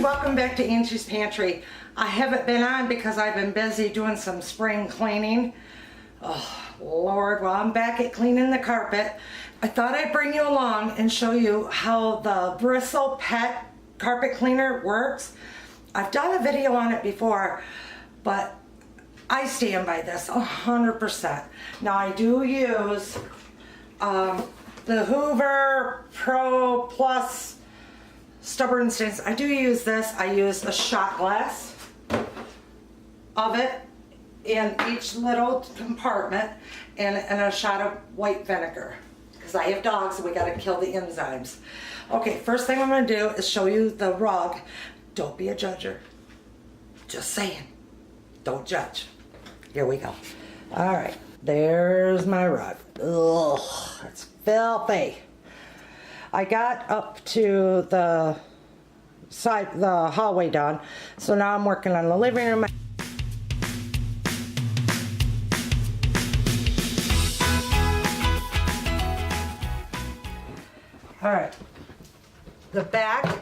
welcome back to Angie's Pantry. I haven't been on because I've been busy doing some spring cleaning. Oh Lord, well I'm back at cleaning the carpet. I thought I'd bring you along and show you how the Bristle Pet carpet cleaner works. I've done a video on it before, but I stand by this 100%. Now I do use the Hoover Pro Plus Stubborn Stains. I do use this. I use a shot glass of it in each little compartment and a shot of white vinegar because I have dogs and we got to kill the enzymes. Okay, first thing I'm going to do is show you the rug. Don't be a judger. Just saying. Don't judge. Here we go. All right, there's my rug. Ugh, it's filthy. I got up to the side, the hallway done, so now I'm working on the living room. All right, the back,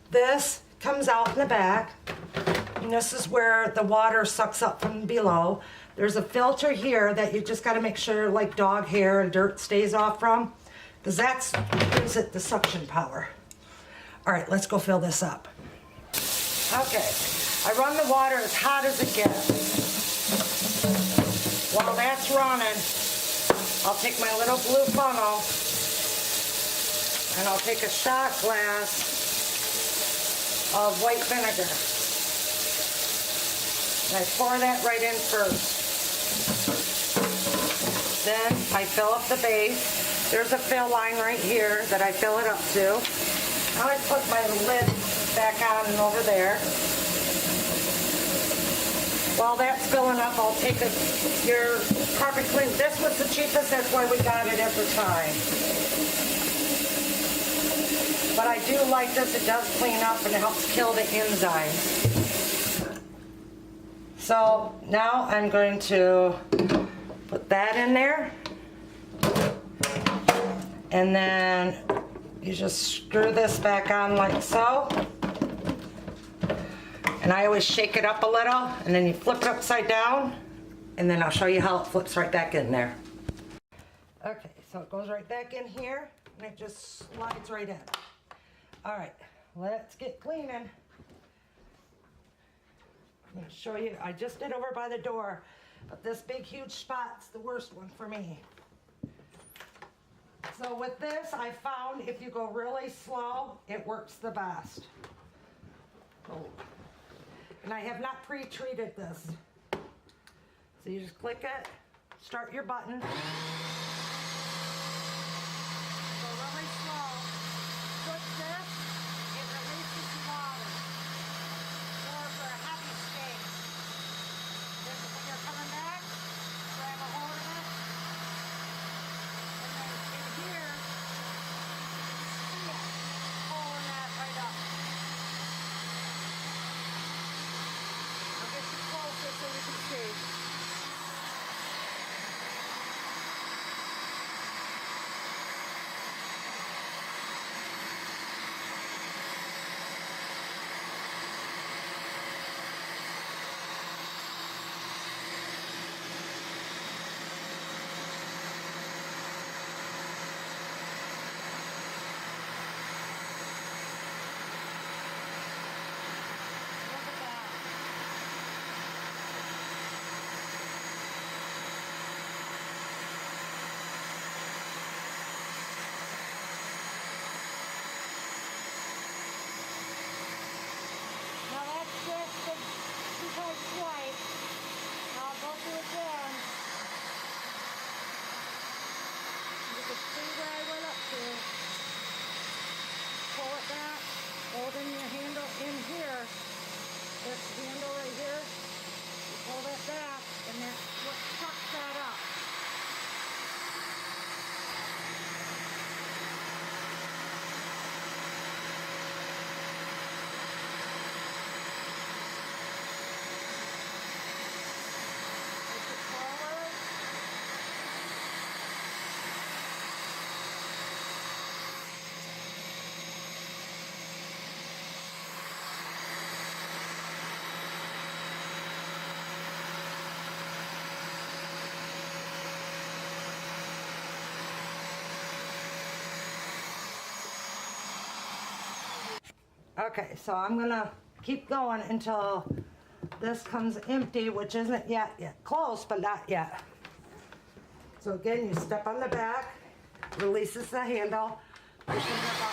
this comes out in the back, and this is where the water sucks up from below. There's a filter here that you just got to make sure like dog hair and dirt stays off from, because that's gives it the suction power. All right, let's go fill this up. Okay, I run the water as hot as it gets. While that's running, I'll take my little blue funnel and I'll take a shot glass of white vinegar. And I pour that right in first. Then I fill up the base. There's a fill line right here that I fill it up to. Now I put my lid back on and over there. While that's filling up, I'll take your carpet clean. This was the cheapest, that's why we got it at the time. But I do like this, it does clean up and it helps kill the enzymes. So now I'm going to put that in there. And then you just screw this back on like so. And I always shake it up a little and then you flip it upside down and then I'll show you how it flips right back in there. Okay, so it goes right back in here and it just slides right in. All right, let's get cleaning. I'm going to show you, I just did over by the door, but this big huge spot's the worst one for me. So with this, I found if you go really slow, it works the best. Oh. And I have not pre-treated this. So you just click it, start your button. Go really slow. Push this, it releases the water. Or for a heavy stain. Then when you're coming back, grab a hold of it. And then in here, see it pulling that right up. I'll get you closer so you can see. Okay, so I'm gonna keep going until this comes empty, which isn't yet close, but not yet. So again, you step on the back, releases the handle, pushes it up.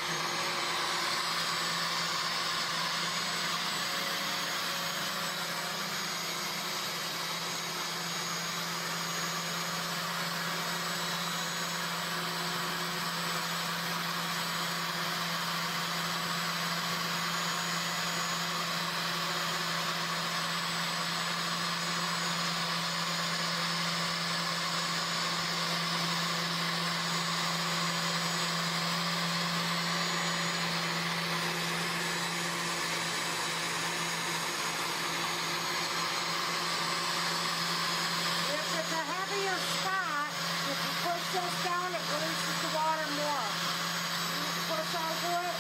This down, it releases the water more. You just push over it,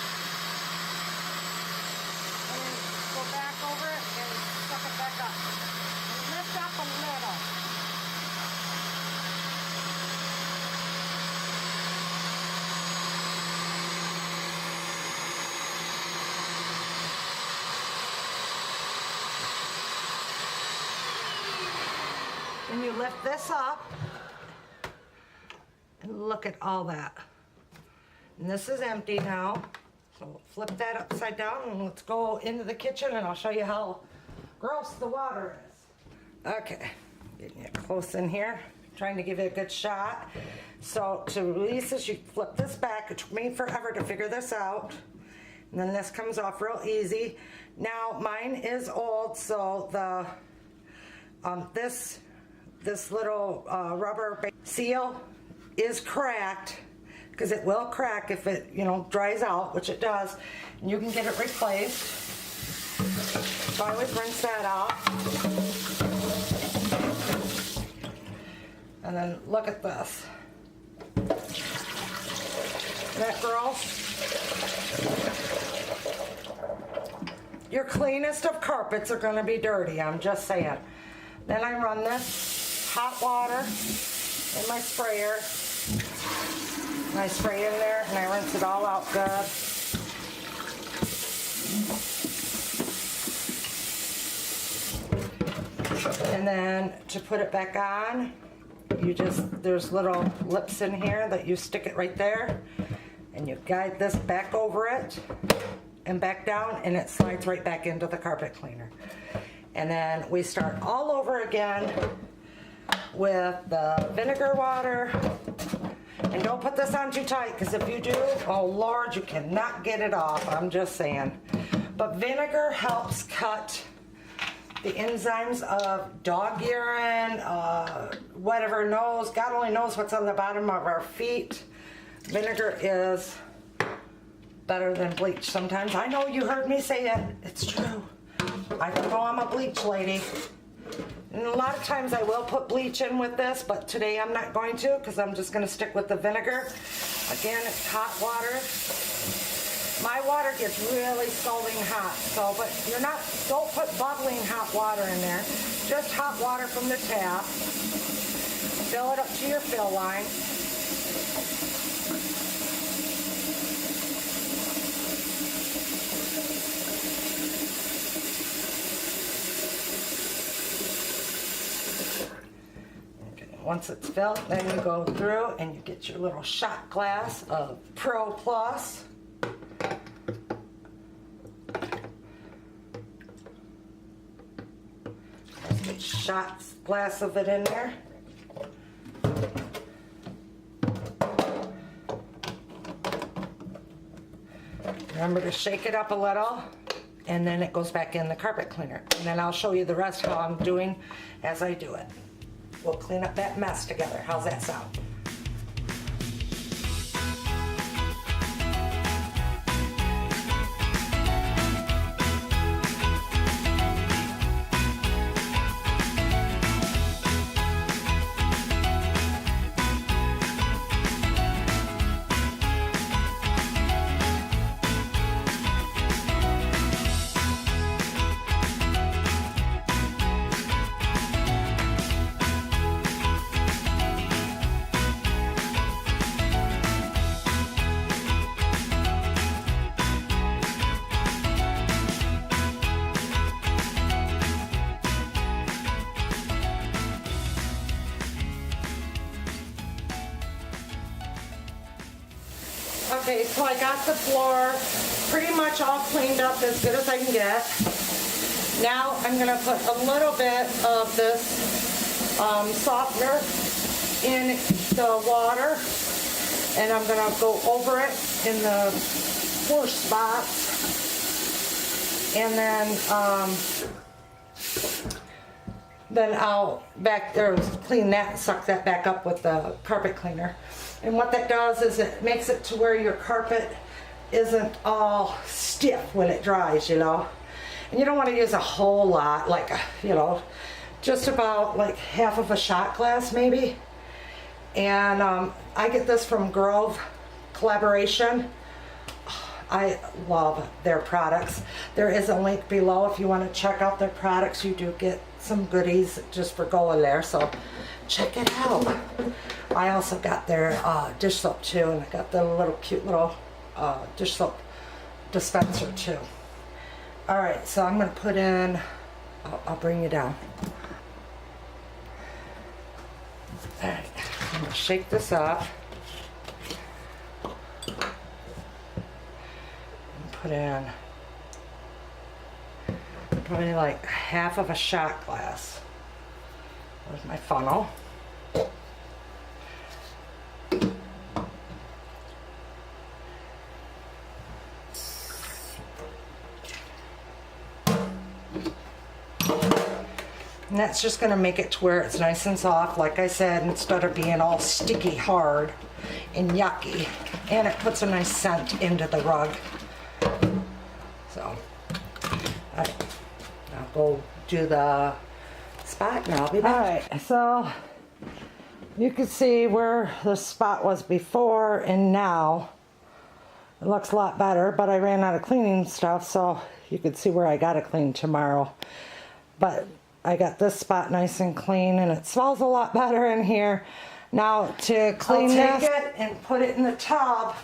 and then go back over it, and suck it back up. And lift up a little. And you lift this up. And look at all that. And this is empty now. So flip that upside down and let's go into the kitchen and I'll show you how gross the water is. Okay, getting it close in here. Trying to give it a good shot. So to release this, you flip this back. It took me forever to figure this out. And then this comes off real easy. Now mine is old, so the this little rubber seal is cracked, because it will crack if it, dries out, which it does, and you can get it replaced. So I always rinse that off. And then look at this. Isn't that gross? Your cleanest of carpets are gonna be dirty, I'm just saying. Then I run this hot water in my sprayer. And I spray in there and I rinse it all out good. And then to put it back on, there's little lips in here that you stick it right there. And you guide this back over it and back down, and it slides right back into the carpet cleaner. And then we start all over again with the vinegar water. And don't put this on too tight, because if you do, oh Lord, you cannot get it off. I'm just saying. But vinegar helps cut the enzymes of dog urine, whatever knows. God only knows what's on the bottom of our feet. Vinegar is better than bleach sometimes. I know you heard me say it. It's true. I don't know, I'm a bleach lady. And a lot of times I will put bleach in with this, but today I'm not going to, because I'm just going to stick with the vinegar. Again, it's hot water. My water gets really scalding hot, so, but don't put bubbling hot water in there. Just hot water from the tap. Fill it up to your fill line. Once it's filled, then you go through and you get your little shot glass of Pro Plus. Just get shot glass of it in there. Remember to shake it up a little, and then it goes back in the carpet cleaner. And then I'll show you the rest how I'm doing as I do it. We'll clean up that mess together. How's that sound? Okay, so I got the floor pretty much all cleaned up as good as I can get. Now I'm gonna put a little bit of this softener in the water, and I'm gonna go over it in the worst spots, and then I'll back there clean that, suck that back up with the carpet cleaner. And what that does is it makes it to where your carpet isn't all stiff when it dries, you know. And you don't want to use a whole lot, like, you know, just about like half of a shot glass maybe. And I get this from Grove Collaboration. I love their products. There is a link below if you want to check out their products. You do get some goodies just for going there, so check it out. I also got their dish soap too, and I got the little cute little dish soap dispenser too. All right, so I'm gonna put in, I'll bring you down. All right, I'm gonna shake this up. Put in probably like half of a shot glass. There's my funnel. And that's just going to make it to where it's nice and soft, like I said, instead of being all sticky hard and yucky. And it puts a nice scent into the rug. So, I'll go do the spot and I'll be back. Alright, so you can see where the spot was before and now. It looks a lot better, but I ran out of cleaning stuff, so you can see where I gotta clean tomorrow. But I got this spot nice and clean, and it smells a lot better in here. Now to clean I'll take it and put it in the tub,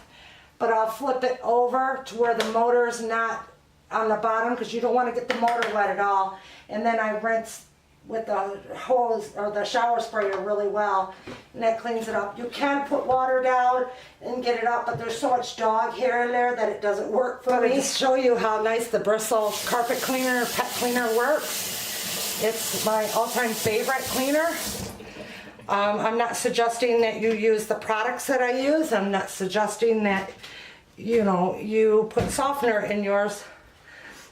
but I'll flip it over to where the motor's not on the bottom, because you don't want to get the motor wet at all. And then I rinse with the hose or the shower sprayer really well, and that cleans it up. You can put water down and get it up, but there's so much dog hair in there that it doesn't work for me. Just show you how nice the Bristle carpet cleaner, pet cleaner works. It's my all-time favorite cleaner. I'm not suggesting that you use the products that I use. I'm not suggesting that, you know, you put softener in yours.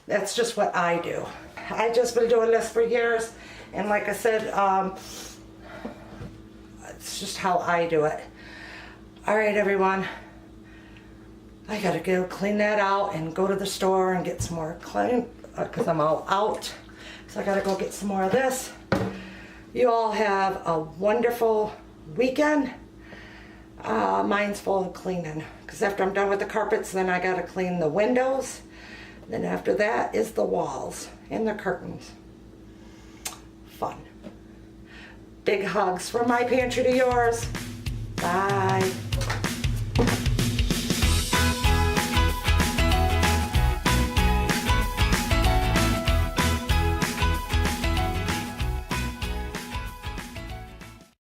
That's just what I do. I've just been doing this for years, and like I said, it's just how I do it. All right, everyone. I gotta go clean that out and go to the store and get some more clean, because I'm all out. So I gotta go get some more of this. You all have a wonderful weekend. Mine's full of cleaning, because after I'm done with the carpets, then I gotta clean the windows. Then after that is the walls and the curtains. Fun. Big hugs from my pantry to yours. Bye.